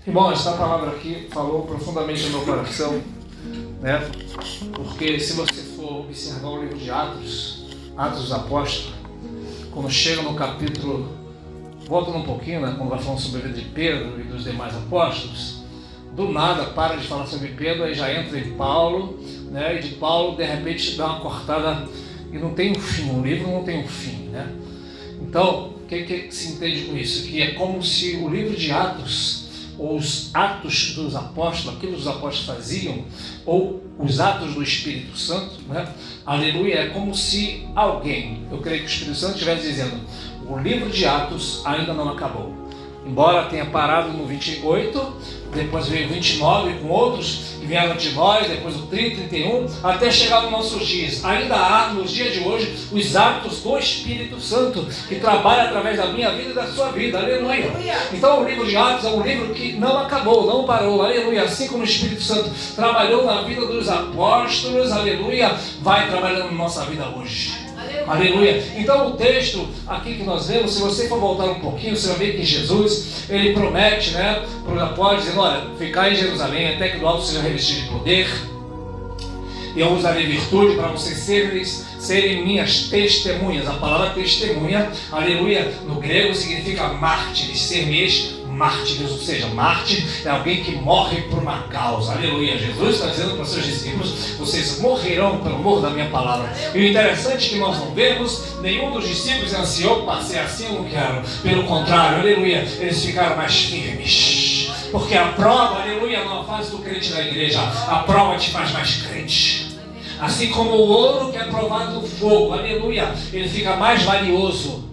Irmão, essa palavra aqui falou profundamente no meu coração, né? Porque se você for observar o livro de Atos dos Apóstolos, quando chega no capítulo, volta um pouquinho, né? Quando vai falando sobre a vida de Pedro e dos demais apóstolos, do nada para de falar sobre Pedro, aí já entra em Paulo, né? E de Paulo, de repente, dá uma cortada e não tem um fim, o livro não tem um fim, né? Então, o que se entende com isso? Que é como se o livro de Atos, ou os atos dos apóstolos, aquilo que os apóstolos faziam, ou os atos do Espírito Santo, né? Aleluia, é como se alguém, eu creio que o Espírito Santo estivesse dizendo, o livro de Atos ainda não acabou. Embora tenha parado no 28, depois veio 29 com outros que vieram de nós, depois o 30, 31, até chegar nos nossos dias. Ainda há, nos dias de hoje, os atos do Espírito Santo, que trabalha através da minha vida e da sua vida. Aleluia. Então o livro de Atos é um livro que não acabou, não parou. Aleluia. Assim como o Espírito Santo trabalhou na vida dos apóstolos, aleluia, vai trabalhando na nossa vida hoje. Aleluia. Então o texto aqui que nós vemos, se você for voltar um pouquinho, você vai ver que Jesus, ele promete, né, para os apóstolos, dizendo, olha, ficar em Jerusalém até que do alto seja revestido de poder, e eu usarei virtude para vocês serem minhas testemunhas. A palavra testemunha, aleluia, no grego significa mártires, ser mártires, ou seja, mártir é alguém que morre por uma causa. Aleluia. Jesus está dizendo para os seus discípulos, vocês morrerão pelo amor da minha palavra. E o interessante é que nós não vemos nenhum dos discípulos ansiou para ser assim, eu não quero. Pelo contrário, aleluia, eles ficaram mais firmes. Porque a prova, aleluia, não faz do crente da igreja, a prova te faz mais crente. Assim como o ouro que é provado no fogo, aleluia, ele fica mais valioso.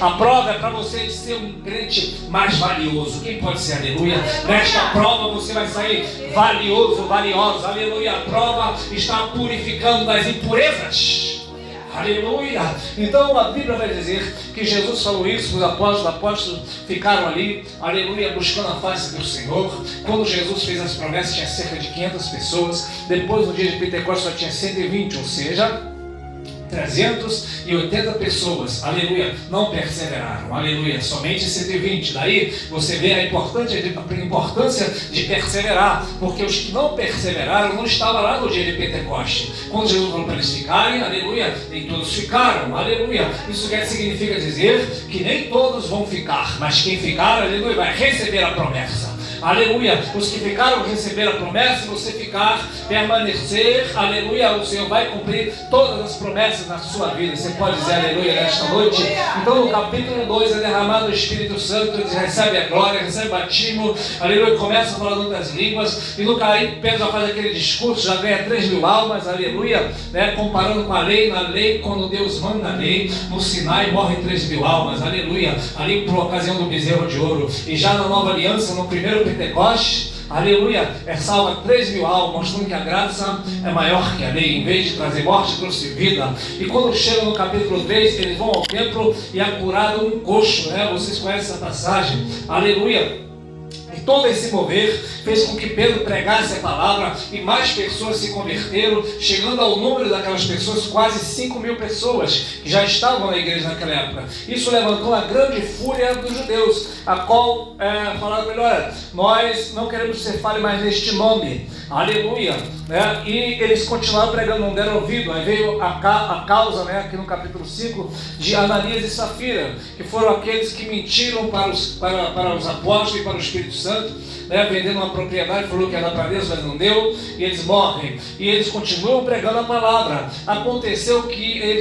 A prova é para você ser um crente mais valioso. Quem pode ser, aleluia? Nesta prova você vai sair valioso, valiosa, aleluia. A prova está purificando das impurezas. Aleluia! Então a Bíblia vai dizer que Jesus falou isso, os apóstolos ficaram ali, aleluia, buscando a face do Senhor. Quando Jesus fez as promessas tinha cerca de 500 pessoas, depois no dia de Pentecostes só tinha 120, ou seja, 380 pessoas, aleluia, não perseveraram, aleluia, somente 120. Daí você vê a importância de perseverar, porque os que não perseveraram não estavam lá no dia de Pentecostes. Quando Jesus falou para eles ficarem, aleluia, nem todos ficaram, aleluia. Isso significa dizer que nem todos vão ficar, mas quem ficar, aleluia, vai receber a promessa. Aleluia, os que ficaram receber a promessa, você ficar, permanecer, aleluia, o Senhor vai cumprir todas as promessas na sua vida. Você pode dizer aleluia nesta noite? Então no capítulo 2 é derramado o Espírito Santo, ele recebe a glória, recebe o batismo, aleluia, começa falando das línguas, e no caí Pedro já faz aquele discurso, já ganha 3.000 almas, aleluia, né, comparando com a lei, na lei, quando Deus manda a lei, no Sinai morrem 3.000 almas, aleluia, ali por ocasião do bezerro de ouro, e já na nova aliança, no primeiro Pentecostes, aleluia, salva 3.000 almas, mostrando que a graça é maior que a lei. Em vez de trazer morte, trouxe vida. E quando chega no capítulo 3, eles vão ao templo e é curado um coxo, né? Vocês conhecem essa passagem, aleluia. E todo esse mover fez com que Pedro pregasse a palavra e mais pessoas se converteram, chegando ao número daquelas pessoas, quase 5.000 pessoas que já estavam na igreja naquela época. Isso levantou a grande fúria dos judeus, a qual falaram melhor, nós não queremos ser falhos mais neste nome, aleluia, né? E eles continuaram pregando, não deram ouvido. Aí veio a causa, né, aqui no capítulo 5, de Ananias e Safira, que foram aqueles que mentiram para os apóstolos e para o Espírito Santo, né, vendendo uma propriedade, falou que era para Deus, mas não deu, e eles morrem, e eles continuam pregando a palavra. Aconteceu que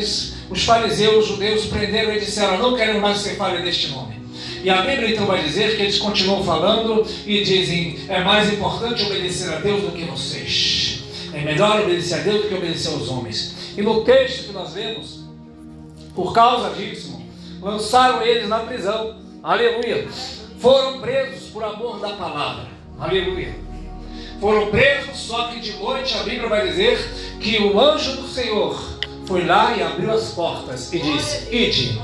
os fariseus, os judeus, prenderam e disseram, não queremos mais ser falhos deste nome. E a Bíblia então vai dizer que eles continuam falando e dizem, é mais importante obedecer a Deus do que vocês. É melhor obedecer a Deus do que obedecer aos homens. E no texto que nós vemos, por causa disso, lançaram eles na prisão. Aleluia. Foram presos por amor da palavra. Aleluia. Foram presos, só que de noite a Bíblia vai dizer que o anjo do Senhor foi lá e abriu as portas e disse, ide,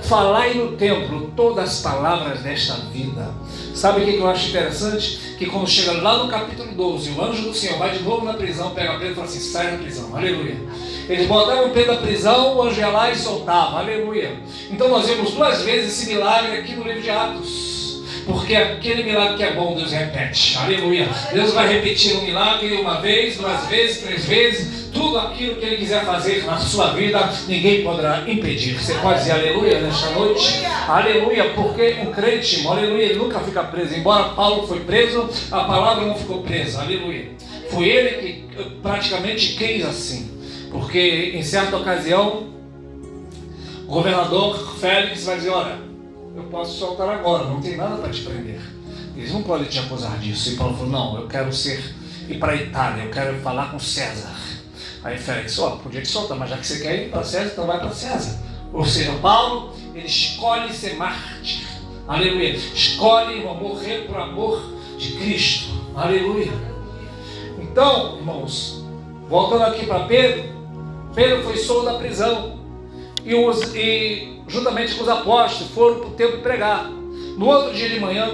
falai no templo todas as palavras desta vida. Sabe o que eu acho interessante? Que quando chega lá no capítulo 12, o anjo do Senhor vai de novo na prisão, pega Pedro e fala assim, sai da prisão, aleluia. Eles botavam Pedro na prisão, o anjo ia lá e soltava, aleluia. Então nós vemos 2 vezes esse milagre aqui no livro de Atos. Porque aquele milagre que é bom, Deus repete. Aleluia. Deus vai repetir um milagre uma vez, 2 vezes, 3 vezes. Tudo aquilo que Ele quiser fazer na sua vida, ninguém poderá impedir. Você pode dizer aleluia nesta noite? Aleluia, porque um crente, irmão, aleluia, ele nunca fica preso. Embora Paulo foi preso, a palavra não ficou presa. Aleluia. Foi ele que praticamente quis assim. Porque em certa ocasião, o governador Félix vai dizer: olha, eu posso soltar agora, não tem nada para te prender. Eles não podem te acusar disso. E Paulo falou: não, eu quero ir para a Itália, eu quero falar com César. Aí Félix: podia te soltar, mas já que você quer ir para César, então vai para César. Ou seja, Paulo, ele escolhe ser mártir. Aleluia. Escolhe morrer por amor de Cristo. Aleluia. Então, irmãos, voltando aqui para Pedro, Pedro foi solto da prisão. E juntamente com os apóstolos foram para o templo pregar. No outro dia de manhã,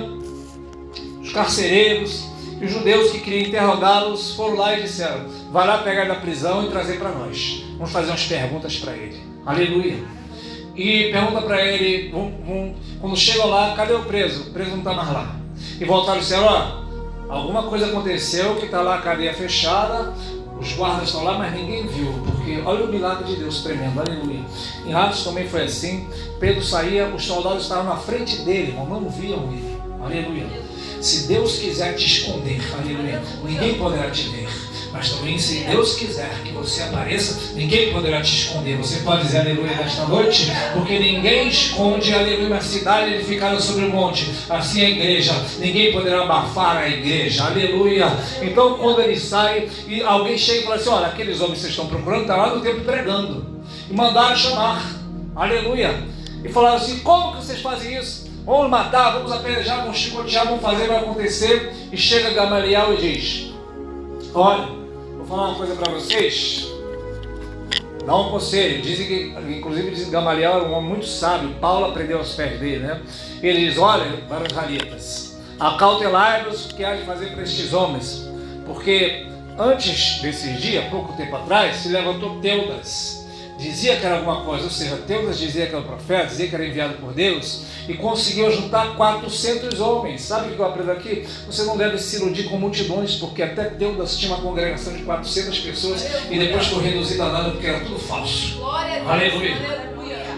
os carcereiros e os judeus que queriam interrogá-los foram lá e disseram: vai lá pegar ele da prisão e trazer para nós. Vamos fazer umas perguntas para ele. Aleluia. E pergunta para ele, quando chegam lá: cadê o preso? O preso não está mais lá. E voltaram e disseram: alguma coisa aconteceu que está lá a cadeia fechada, os guardas estão lá, mas ninguém viu, porque olha o milagre de Deus tremendo. Aleluia. Em Atos também foi assim. Pedro saía, os soldados estavam na frente dele, irmão, não viam ele. Aleluia. Se Deus quiser te esconder, aleluia, ninguém poderá te ver. Mas também, se Deus quiser que você apareça, ninguém poderá te esconder. Você pode dizer aleluia nesta noite, porque ninguém esconde, aleluia, na cidade edificada sobre o monte. Assim é a igreja, ninguém poderá abafar a igreja, aleluia. Então, quando ele sai e alguém chega e fala assim: olha, aqueles homens que vocês estão procurando estão lá no templo pregando. E mandaram chamar, aleluia. E falaram assim: como que vocês fazem isso? Vamos matar, vamos apedrejar, vamos chicotear, vamos fazer, vai acontecer. E chega Gamaliel e diz: olha, vou falar uma coisa para vocês, dá um conselho. Dizem que, inclusive, diz que Gamaliel era um homem muito sábio. Paulo aprendeu aos pés dele, né? Ele diz: olha, para os israelitas, acautelai-vos o que há de fazer para estes homens, porque antes desses dias, pouco tempo atrás, se levantou Teudas, dizia que era alguma coisa, ou seja, Teudas dizia que era profeta, dizia que era enviado por Deus, e conseguiu juntar 400 homens. Sabe o que eu aprendo aqui? Você não deve se iludir com multidões, porque até Teudas tinha uma congregação de 400 pessoas e depois foi reduzido a nada porque era tudo falso. Aleluia.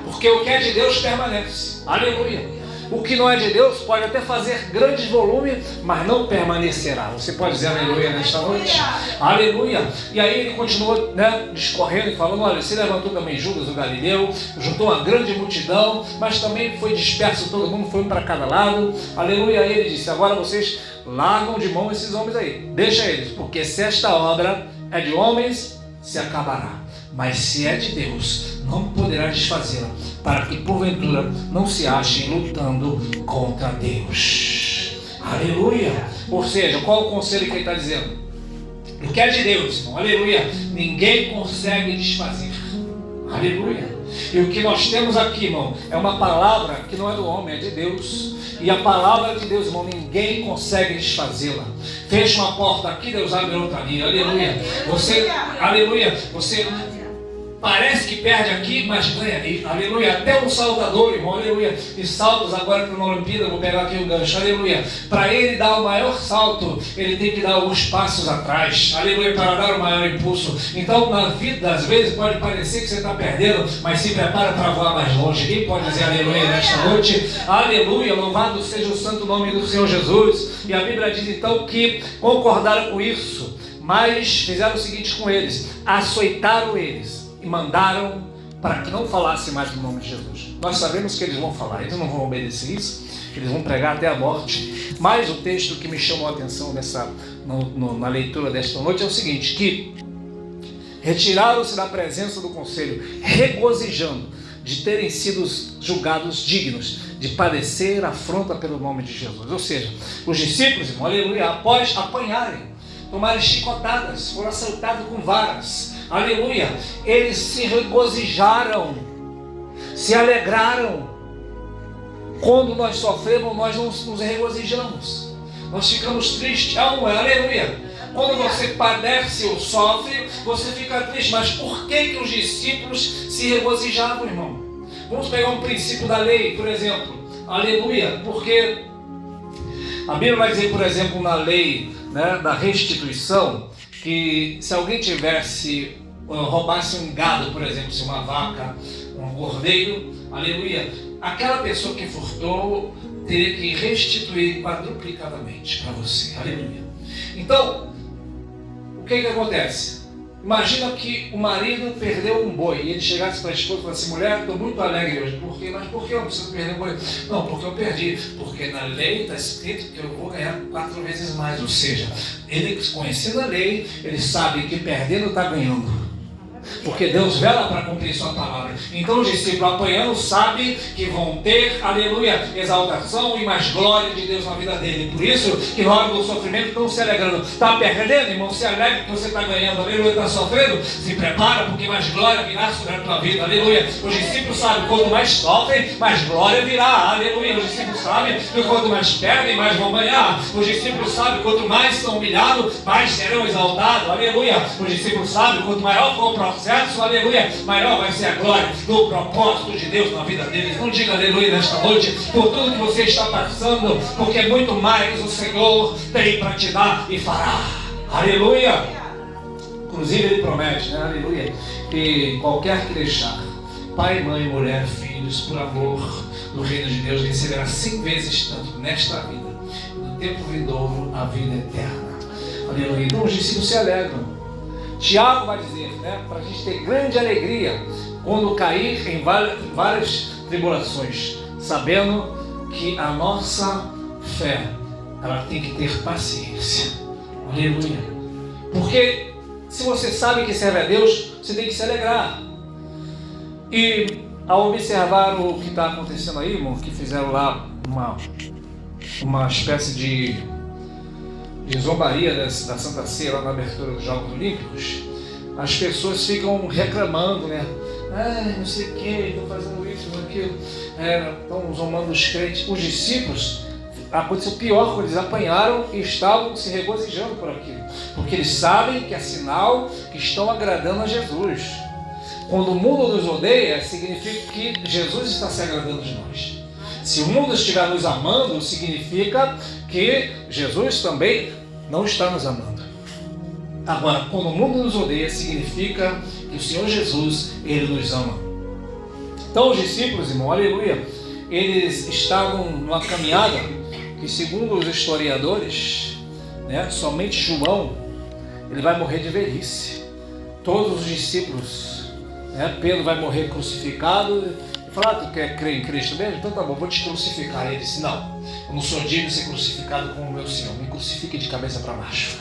Porque o que é de Deus permanece. Aleluia. O que não é de Deus pode até fazer grande volume, mas não permanecerá. Você pode dizer aleluia nesta noite? Aleluia. E aí ele continuou, discorrendo e falando: olha, se levantou também Judas, o Galileu, juntou uma grande multidão, mas também foi disperso todo mundo, foi um para cada lado. Aleluia. Aí ele disse: agora vocês largam de mão esses homens aí, deixa eles, porque se esta obra é de homens, se acabará. Mas se é de Deus, não poderá desfazê-la, para que porventura não se achem lutando contra Deus. Aleluia. Ou seja, qual o conselho que ele está dizendo? O que é de Deus, irmão, aleluia, ninguém consegue desfazer. Aleluia. E o que nós temos aqui, irmão, é uma palavra que não é do homem, é de Deus. E a palavra de Deus, irmão, ninguém consegue desfazê-la. Fecha uma porta aqui, Deus abre outra ali. Aleluia. Aleluia, você parece que perde aqui, mas ganha ali. Aleluia. Até um saltador, irmão, aleluia. E saltos agora para uma Olimpíada, vou pegar aqui o gancho, aleluia. Para ele dar o maior salto, ele tem que dar alguns passos atrás, aleluia, para dar o maior impulso. Então, na vida, às vezes, pode parecer que você está perdendo, mas se prepara para voar mais longe. Quem pode dizer aleluia nesta noite? Aleluia, louvado seja o santo nome do Senhor Jesus. E a Bíblia diz então que concordaram com isso, mas fizeram o seguinte com eles: açoitaram eles e mandaram para que não falasse mais no nome de Jesus. Nós sabemos que eles vão falar, eles não vão obedecer isso, eles vão pregar até a morte. Mas o texto que me chamou a atenção na leitura desta noite é o seguinte: que retiraram-se da presença do conselho, regozijando de terem sido julgados dignos de padecer afronta pelo nome de Jesus. Ou seja, os discípulos, irmão, aleluia, após apanharem, tomarem chicotadas, foram assaltados com varas, aleluia, eles se regozijaram, se alegraram. Quando nós sofremos, nós não nos regozijamos, nós ficamos tristes, aleluia. Quando você padece ou sofre, você fica triste. Mas por que os discípulos se regozijavam, irmão? Vamos pegar um princípio da lei, por exemplo, aleluia, porque A Bíblia vai dizer, por exemplo, na lei, né, da restituição, que se alguém roubasse um gado, por exemplo, se uma vaca, um cordeiro, aleluia, aquela pessoa que furtou teria que restituir quadruplicadamente para você, aleluia. Então, o que acontece? Imagina que o marido perdeu um boi e ele chegasse para a esposa e falasse: mulher, estou muito alegre hoje. Por quê? Mas por que eu não preciso perder o boi? Não, porque eu perdi. Porque na lei está escrito que eu vou ganhar 4 vezes mais. Ou seja, ele conhecendo a lei, ele sabe que perdendo está ganhando. Porque Deus vela para cumprir sua palavra. Então os discípulos apanhando sabem que vão ter, aleluia, exaltação e mais glória de Deus na vida dele. Por isso que na hora do sofrimento estão se alegrando. Está perdendo, irmão? Se alegra que você está ganhando, aleluia. Está sofrendo? Se prepara, porque mais glória virá sobre a tua vida, aleluia. Os discípulos sabem que quanto mais sofrem, mais glória virá, aleluia. Os discípulos sabem que quanto mais perdem, mais vão ganhar. Os discípulos sabem que quanto mais são humilhados, mais serão exaltados, aleluia. Os discípulos sabem que quanto maior for o processo, aleluia, maior vai ser a glória do propósito de Deus na vida deles. Não diga aleluia nesta noite por tudo que você está passando, porque muito mais o Senhor tem para te dar e fará, aleluia. Inclusive ele promete, né, aleluia, que qualquer que deixar pai, mãe, mulher, filhos, por amor do reino de Deus, receberá 100 vezes tanto nesta vida, no tempo vindouro, a vida eterna, aleluia. Então os discípulos se alegram. Tiago vai dizer, né, para a gente ter grande alegria quando cair em várias tribulações, sabendo que a nossa fé, ela tem que ter paciência, aleluia. Porque se você sabe que serve a Deus, você tem que se alegrar. E ao observar o que está acontecendo aí, irmão, que fizeram lá uma espécie de zombaria da Santa Ceia lá na abertura dos Jogos Olímpicos, as pessoas ficam reclamando, né? Não sei o que, estão fazendo isso, aquilo, estão zombando os crentes. Os discípulos, aconteceu pior, quando eles apanharam e estavam se regozijando por aquilo, porque eles sabem que é sinal que estão agradando a Jesus. Quando o mundo nos odeia, significa que Jesus está se agradando de nós. Se o mundo estiver nos amando, significa que Jesus também não está nos amando. Agora, quando o mundo nos odeia, significa que o Senhor Jesus, Ele nos ama. Então os discípulos, irmão, aleluia, eles estavam numa caminhada que, segundo os historiadores, né, somente João, ele vai morrer de velhice. Todos os discípulos, né, Pedro vai morrer crucificado. Falar, tu quer crer em Cristo mesmo? Então tá bom, vou te crucificar. Ele disse: não, eu não sou digno de ser crucificado como o meu Senhor, me crucifique de cabeça para baixo.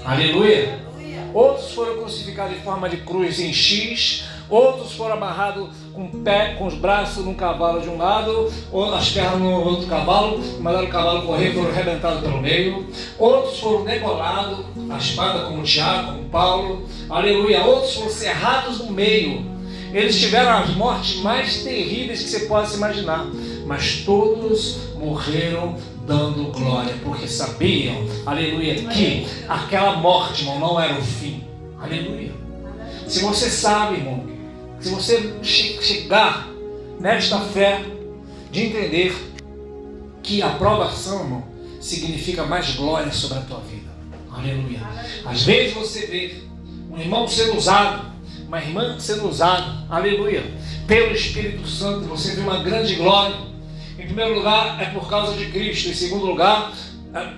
Aleluia. Outros foram crucificados em forma de cruz em X, outros foram amarrados com os braços num cavalo de um lado, ou as pernas no outro cavalo, mandaram o cavalo correr, foram arrebentados pelo meio. Outros foram degolados, a espada, como Tiago, como Paulo, aleluia. Outros foram serrados no meio. Eles tiveram as mortes mais terríveis que você possa imaginar, mas todos morreram dando glória, porque sabiam, aleluia, que aquela morte, irmão, não era o fim, aleluia. Se você sabe, irmão, se você chegar nesta fé de entender que a provação, irmão, significa mais glória sobre a tua vida, aleluia. Às vezes você vê um irmão sendo usado, uma irmã sendo usada, aleluia, pelo Espírito Santo, você vê uma grande glória. Em primeiro lugar, é por causa de Cristo. Em segundo lugar,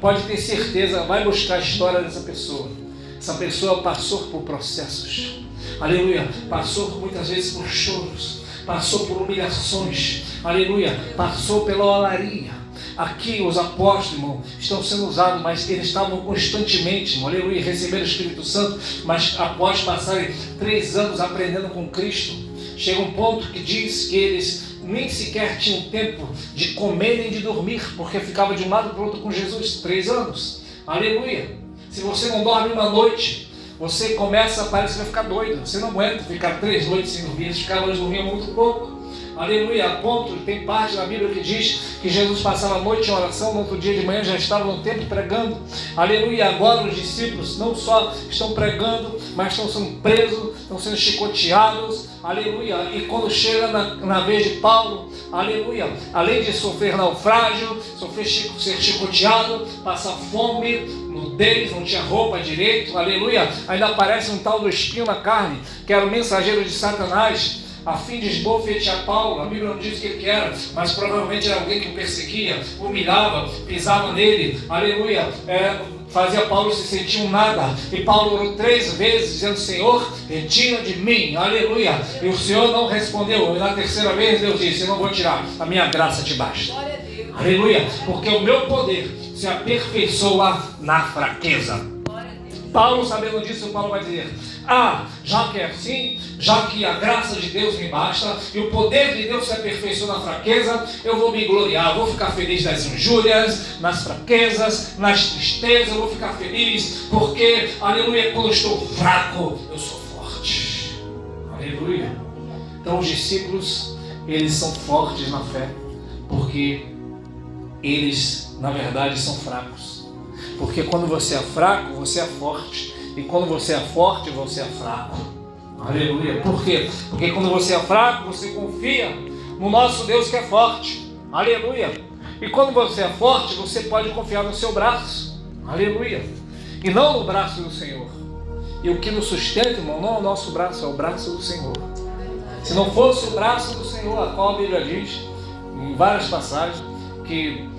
pode ter certeza, vai buscar a história dessa pessoa. Essa pessoa passou por processos, aleluia, passou muitas vezes por choros, passou por humilhações, aleluia, passou pela olaria. Aqui os apóstolos, irmão, estão sendo usados, mas eles estavam constantemente, irmão, aleluia, recebendo o Espírito Santo, mas após passarem 3 anos aprendendo com Cristo, chega um ponto que diz que eles nem sequer tinham tempo de comer nem de dormir, porque ficava de um lado para o outro com Jesus. 3 anos, aleluia. Se você não dorme uma noite, você começa, parece que vai ficar doido. Você não aguenta ficar 3 noites sem dormir. Eles ficavam dormindo muito pouco, aleluia, a ponto, tem parte da Bíblia que diz que Jesus passava a noite em oração, no outro dia de manhã já estava no templo pregando, aleluia. Agora os discípulos não só estão pregando, mas estão sendo presos, estão sendo chicoteados, aleluia. E quando chega na vez de Paulo, aleluia, além de sofrer naufrágio, ser chicoteado, passar fome, nudez, não tinha roupa direito, aleluia, ainda aparece um tal do espinho na carne, que era o mensageiro de Satanás, a fim de esbofetear Paulo. A Bíblia não diz o que ele era, mas provavelmente era alguém que o perseguia, humilhava, pisava nele, aleluia, fazia Paulo se sentir um nada. E Paulo orou 3 vezes dizendo: Senhor, retira de mim, aleluia. E o Senhor não respondeu. E na 3ª vez Deus disse: eu não vou tirar, a minha graça te basta, aleluia, porque o meu poder se aperfeiçoa na fraqueza. Paulo, sabendo disso, Paulo vai dizer: já que é assim, já que a graça de Deus me basta e o poder de Deus se aperfeiçoa na fraqueza, eu vou me gloriar, vou ficar feliz nas injúrias, nas fraquezas, nas tristezas, eu vou ficar feliz, porque, aleluia, quando eu estou fraco, eu sou forte, aleluia. Então os discípulos, eles são fortes na fé, porque eles, na verdade, são fracos. Porque quando você é fraco, você é forte. E quando você é forte, você é fraco. Aleluia. Por quê? Porque quando você é fraco, você confia no nosso Deus que é forte. Aleluia. E quando você é forte, você pode confiar no seu braço. Aleluia. E não no braço do Senhor. E o que nos sustenta, irmão, não é o nosso braço, é o braço do Senhor. Se não fosse o braço do Senhor, a qual a Bíblia diz, em várias passagens, que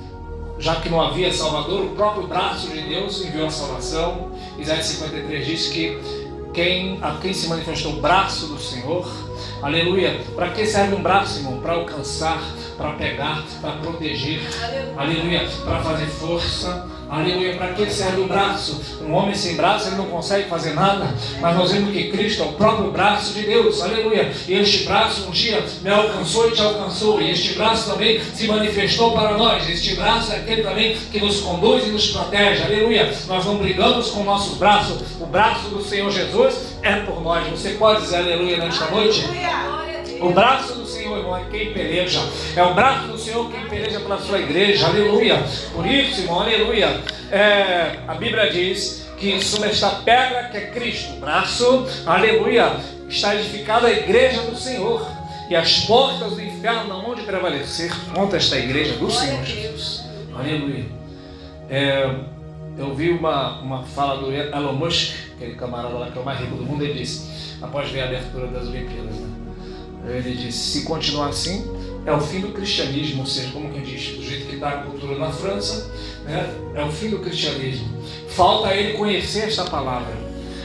já que não havia Salvador, o próprio braço de Deus enviou a salvação. Isaías 53 diz que a quem se manifestou o braço do Senhor, aleluia. Para que serve um braço, irmão? Para alcançar, para pegar, para proteger, aleluia, para fazer força, aleluia. Para que serve o braço? Um homem sem braço, ele não consegue fazer nada, mas nós vemos que Cristo é o próprio braço de Deus, aleluia. E este braço um dia me alcançou e te alcançou, e este braço também se manifestou para nós. Este braço é aquele também que nos conduz e nos protege, aleluia. Nós não brigamos com nossos braços, o braço do Senhor Jesus é por nós. Você pode dizer aleluia nesta noite? O braço do Senhor, irmão, é quem peleja. É o braço do Senhor quem peleja pela sua igreja, aleluia. Por isso, irmão, aleluia, a Bíblia diz que sobre esta pedra que é Cristo, o braço, aleluia, está edificada a igreja do Senhor. E as portas do inferno não hão de prevalecer contra esta igreja do Senhor Jesus. Aleluia. Eu vi uma fala do Elon Musk, aquele camarada lá que é o mais rico do mundo. Ele disse, após ver a abertura das Olimpíadas, né? Ele disse: se continuar assim, é o fim do cristianismo. Ou seja, como quem diz, do jeito que está a cultura na França, né? É o fim do cristianismo. Falta a ele conhecer esta palavra.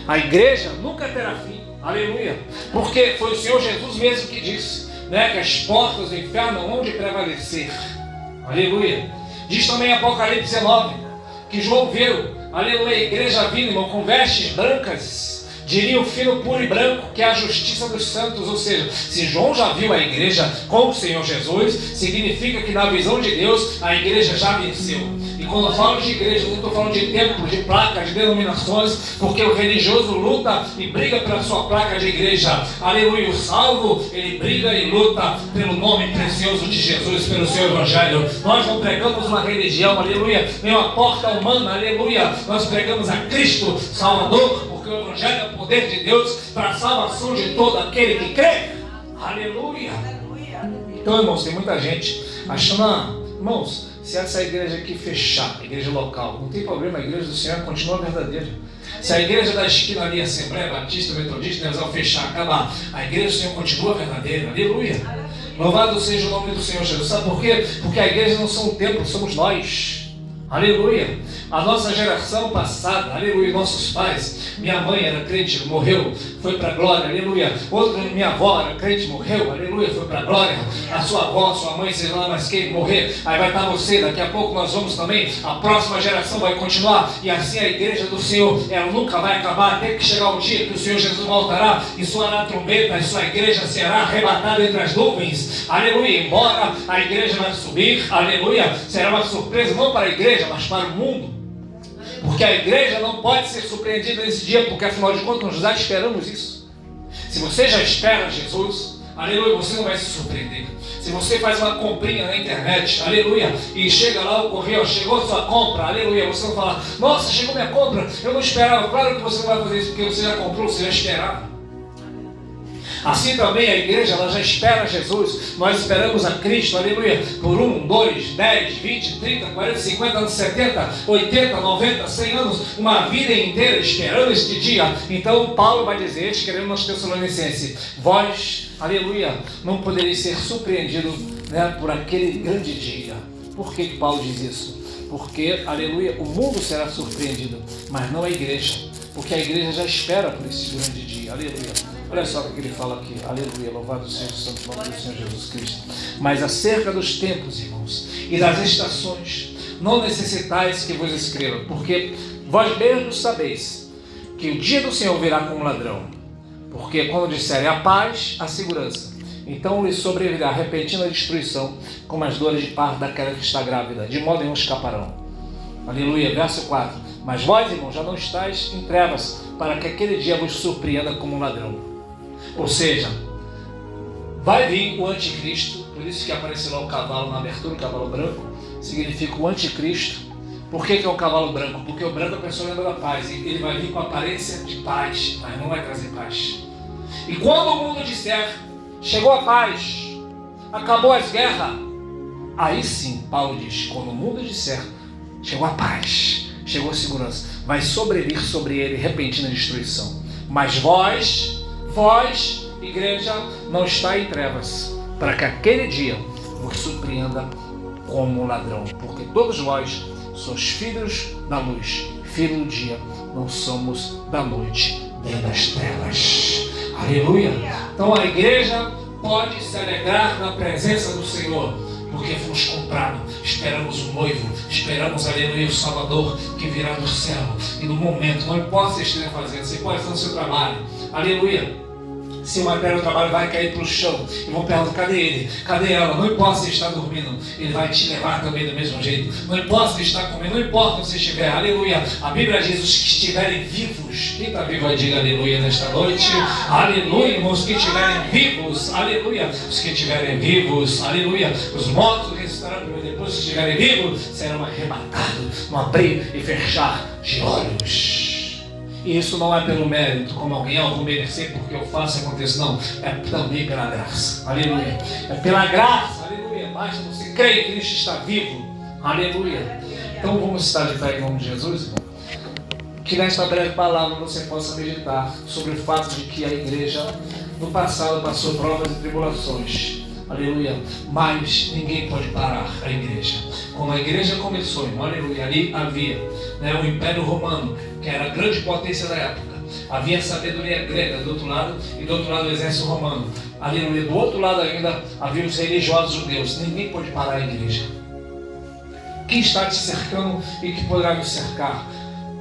A igreja nunca terá fim, aleluia, porque foi o Senhor Jesus mesmo que disse, né, que as portas do inferno não hão de prevalecer, aleluia. Diz também em Apocalipse 19 que João viu, aleluia, a igreja vindo, irmão, com vestes brancas, diria o fino puro e branco, que é a justiça dos santos. Ou seja, se João já viu a igreja com o Senhor Jesus, significa que na visão de Deus a igreja já venceu. E quando eu falo de igreja, não estou falando de templo, de placa, de denominações, porque o religioso luta e briga pela sua placa de igreja, aleluia. O salvo, ele briga e luta pelo nome precioso de Jesus, pelo seu evangelho. Nós não pregamos uma religião, aleluia, nem uma porta humana, aleluia. Nós pregamos a Cristo Salvador, porque o evangelho é o poder de Deus para a salvação de todo aquele que crê, aleluia. Então, irmãos, tem muita gente achando, irmãos, se essa igreja aqui fechar, a igreja local, não tem problema, a igreja do Senhor continua verdadeira. Se a igreja da esquina ali, Assembleia Batista, Metodista, nós vamos fechar, acabar, a igreja do Senhor continua verdadeira, aleluia. Louvado seja o nome do Senhor Jesus. Sabe por quê? Porque a igreja não são um templo, somos nós, aleluia. A nossa geração passada, aleluia, nossos pais, minha mãe era crente, morreu, foi para a glória, aleluia. Outra, minha avó era crente, morreu, aleluia, foi para a glória. A sua avó, sua mãe, seja lá mais quem morrer, aí vai estar você, daqui a pouco nós vamos também, a próxima geração vai continuar, e assim a igreja do Senhor, ela nunca vai acabar, até que chegar o dia que o Senhor Jesus voltará, e soará a trombeta, e sua igreja será arrebatada entre as nuvens, aleluia. Embora a igreja vai subir, aleluia, será uma surpresa não para a igreja, mas para o mundo. Porque a igreja não pode ser surpreendida nesse dia, porque afinal de contas nós já esperamos isso. Se você já espera Jesus, aleluia, você não vai se surpreender. Se você faz uma comprinha na internet, aleluia, e chega lá o correio, chegou a sua compra, aleluia, você não fala, nossa, chegou minha compra, eu não esperava. Claro que você não vai fazer isso porque você já comprou, você já esperava. Assim também a igreja, ela já espera Jesus. Nós esperamos a Cristo, aleluia, por 1, 2, 10, 20, 30, 40, 50 anos, 70, 80, 90, 100 anos, uma vida inteira esperando este dia. Então Paulo vai dizer, escrevendo aos Tessalonicenses, vós, aleluia, não podereis ser surpreendidos, né, por aquele grande dia. Por que Paulo diz isso? Porque, aleluia, o mundo será surpreendido, mas não a igreja, porque a igreja já espera por esse grande dia, aleluia. Olha só o que ele fala aqui, aleluia, louvado seja o santo nome do Senhor Jesus Cristo. Mas acerca dos tempos, irmãos, e das estações, não necessitais que vos escreva, porque vós mesmos sabeis que o dia do Senhor virá como ladrão. Porque quando disserem a paz, a segurança, então lhe sobrevirá repentina destruição, como as dores de parto daquela que está grávida, de modo nenhum escaparão. Aleluia, verso 4. Mas vós, irmãos, já não estáis em trevas, para que aquele dia vos surpreenda como um ladrão. Ou seja, vai vir o anticristo, por isso que apareceu lá o cavalo na abertura, o cavalo branco, significa o anticristo. Por que é o cavalo branco? Porque o branco a pessoa lembra da paz, e ele vai vir com a aparência de paz, mas não vai trazer paz. E quando o mundo disser, chegou a paz, acabou as guerras, aí sim, Paulo diz, quando o mundo disser, chegou a paz, chegou a segurança, vai sobrevir sobre ele repentina destruição. Mas vós, igreja, não está em trevas, para que aquele dia vos surpreenda como um ladrão. Porque todos vós sois filhos da luz, filhos do dia, não somos da noite, nem das trevas. Aleluia! Então a igreja pode se alegrar na presença do Senhor, porque fomos comprados, esperamos o noivo, esperamos, aleluia, o Salvador que virá do céu. E no momento, não importa o que você esteja fazendo, você pode estar no seu trabalho, aleluia. Se o material do trabalho vai cair para o chão e vão perguntar, cadê ele? Cadê ela? Não importa se está dormindo, ele vai te levar também do mesmo jeito. Não importa se está comendo, não importa onde você estiver, aleluia. A Bíblia diz, os que estiverem vivos, quem está vivo aí diga aleluia nesta noite, aleluia, irmãos, os que estiverem vivos, aleluia, os que estiverem vivos, aleluia, os mortos ressuscitarão primeiro, depois que estiverem vivos, serão arrebatados no abrir e fechar de olhos. E isso não é pelo mérito, como alguém, eu vou merecer porque eu faço e aconteço, não. É também pela graça, aleluia. É pela graça, aleluia. Basta você crer que Cristo está vivo, aleluia. Então vamos estar de pé em nome de Jesus, irmão. Que nesta breve palavra você possa meditar sobre o fato de que a igreja no passado passou provas e tribulações. Aleluia, mas ninguém pode parar a igreja. Quando a igreja começou, irmão, aleluia, ali havia, né, o Império Romano, que era a grande potência da época. Havia a sabedoria grega do outro lado e do outro lado o exército romano. Aleluia, do outro lado ainda havia os religiosos judeus. Ninguém pode parar a igreja. Quem está te cercando e que poderá me cercar?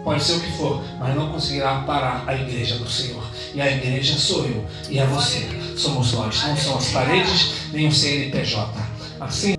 Pode ser o que for, mas não conseguirá parar a igreja do Senhor. E a igreja sou eu e é você. Somos nós, não são as paredes nem o CNPJ. Assim